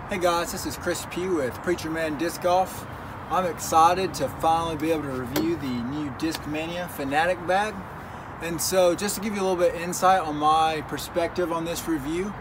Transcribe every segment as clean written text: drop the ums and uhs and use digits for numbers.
Hey guys, this is Chris Pugh with Preacher Man Disc Golf. I'm excited to finally be able to review the new Discmania Fanatic Bag. And so just to give you a little bit of insight on my perspective on this review.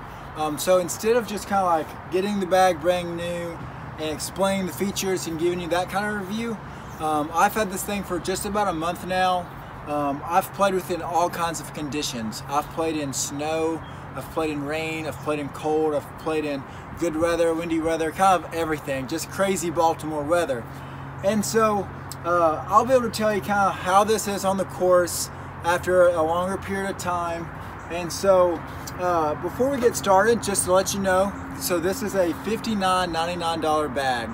So instead of just kind of like getting the bag brand new and explaining the features and giving you that kind of review, I've had this thing for just about a month now. I've played with it in all kinds of conditions. I've played in snow, I've played in rain, I've played in cold, I've played in good weather, windy weather, kind of everything, just crazy Baltimore weather. And so I'll be able to tell you kind of how this is on the course after a longer period of time. And so before we get started, just to let you know, so this is a $59.99 bag.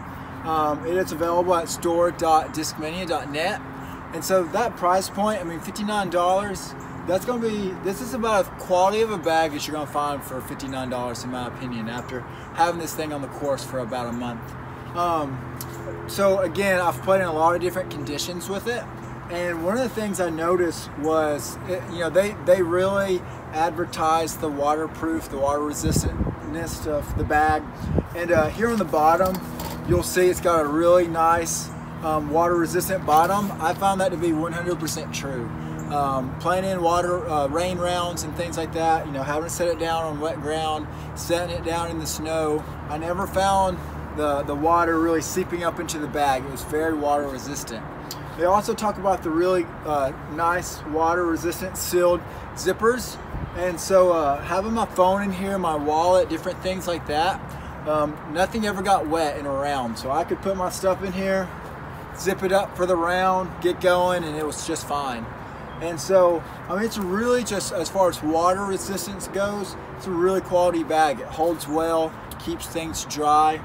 It is available at store.discmania.net. And so that price point, I mean $59, that's going to be, this is about as quality of a bag as you're going to find for $59 in my opinion after having this thing on the course for about a month. So again, I've played in a lot of different conditions with it, and one of the things I noticed was, they really advertised the waterproof, the water resistantness of the bag. And here on the bottom, you'll see it's got a really nice water resistant bottom. I found that to be 100% true. Playing in water, rain rounds and things like that, having to set it down on wet ground, setting it down in the snow, I never found the water really seeping up into the bag. It was very water resistant. They also talk about the really nice water resistant sealed zippers. And so having my phone in here, my wallet, different things like that, nothing ever got wet in a round. So I could put my stuff in here, zip it up for the round, get going, and it was just fine. And so, I mean, it's really just, as far as water resistance goes, it's a really quality bag. It holds well, keeps things dry.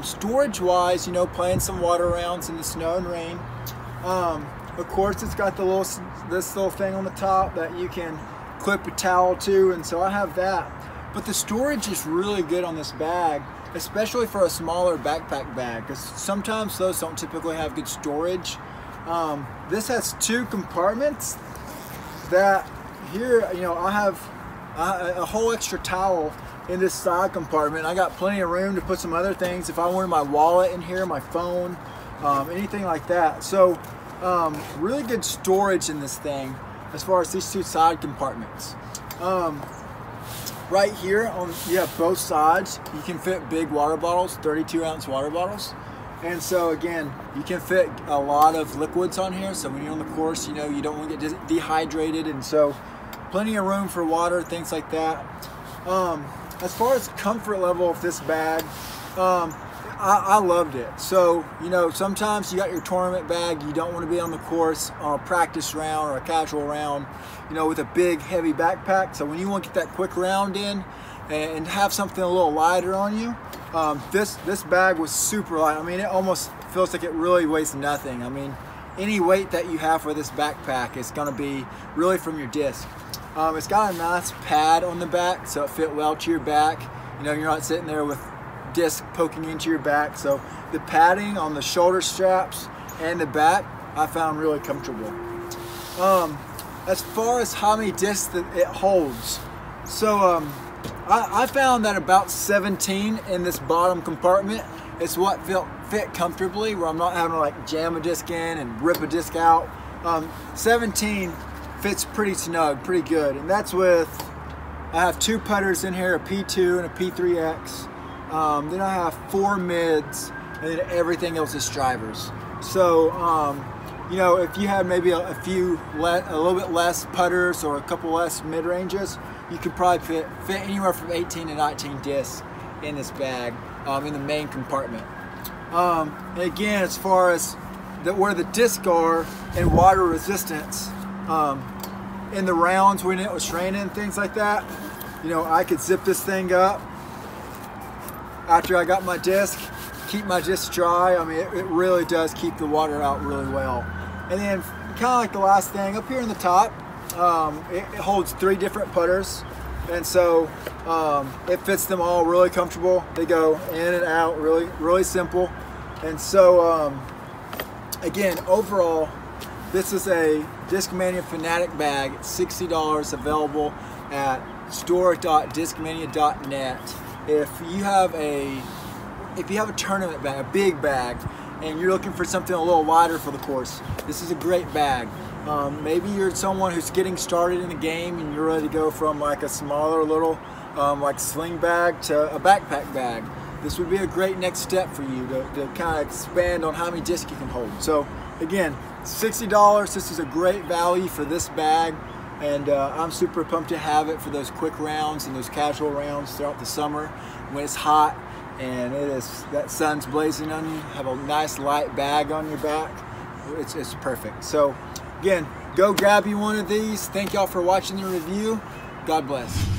Storage wise, playing some water rounds in the snow and rain. Of course, it's got this little thing on the top that you can clip a towel to, and so I have that. But the storage is really good on this bag, especially for a smaller backpack bag, because sometimes those don't typically have good storage. This has two compartments that here, I have a whole extra towel in this side compartment. I got plenty of room to put some other things if I wanted my wallet in here, my phone, anything like that. So really good storage in this thing as far as these two side compartments. Right here, you have both sides. You can fit big water bottles, 32-ounce water bottles. And so again, you can fit a lot of liquids on here. So when you're on the course, you don't want to get dehydrated. And so plenty of room for water, things like that. As far as comfort level of this bag, I loved it. So, sometimes you got your tournament bag, you don't want to be on the course on a practice round or a casual round, with a big heavy backpack. So when you want to get that quick round in and have something a little lighter on you, this bag was super light. I mean, it almost feels like it really weighs nothing. I mean, any weight that you have for this backpack is going to be really from your disc. It's got a nice pad on the back, so it fit well to your back. You're not sitting there with disc poking into your back. So the padding on the shoulder straps and the back, I found really comfortable. As far as how many discs that it holds, so I found that about 17 in this bottom compartment is what fit comfortably, where I'm not having to like jam a disc in and rip a disc out. 17 fits pretty snug, pretty good. And that's with, I have two putters in here, a P2 and a P3X. Then I have 4 mids, and then everything else is drivers. So, if you had maybe a little bit less putters or a couple less mid-ranges, you could probably fit anywhere from 18 to 19 discs in this bag, in the main compartment. And again, as far as where the discs are and water resistance, in the rounds when it was raining and things like that, I could zip this thing up after I got my disc, keep my disc dry. I mean, it really does keep the water out really well. And then kind of like the last thing, up here in the top, it holds 3 different putters. And so it fits them all really comfortable. They go in and out really, really simple. And so again, overall, this is a Discmania Fanatic Bag. It's $60, available at store.discmania.net. If you have a if you have a tournament bag, a big bag, and you're looking for something a little wider for the course, this is a great bag. Maybe you're someone who's getting started in the game and you're ready to go from like a smaller little like sling bag to a backpack bag. This would be a great next step for you to kind of expand on how many discs you can hold. So again, $60, this is a great value for this bag, and I'm super pumped to have it for those quick rounds and those casual rounds throughout the summer when it's hot and that sun's blazing on you. Have a nice light bag on your back. It's perfect. So again, go grab you one of these. Thank y'all for watching the review. God bless.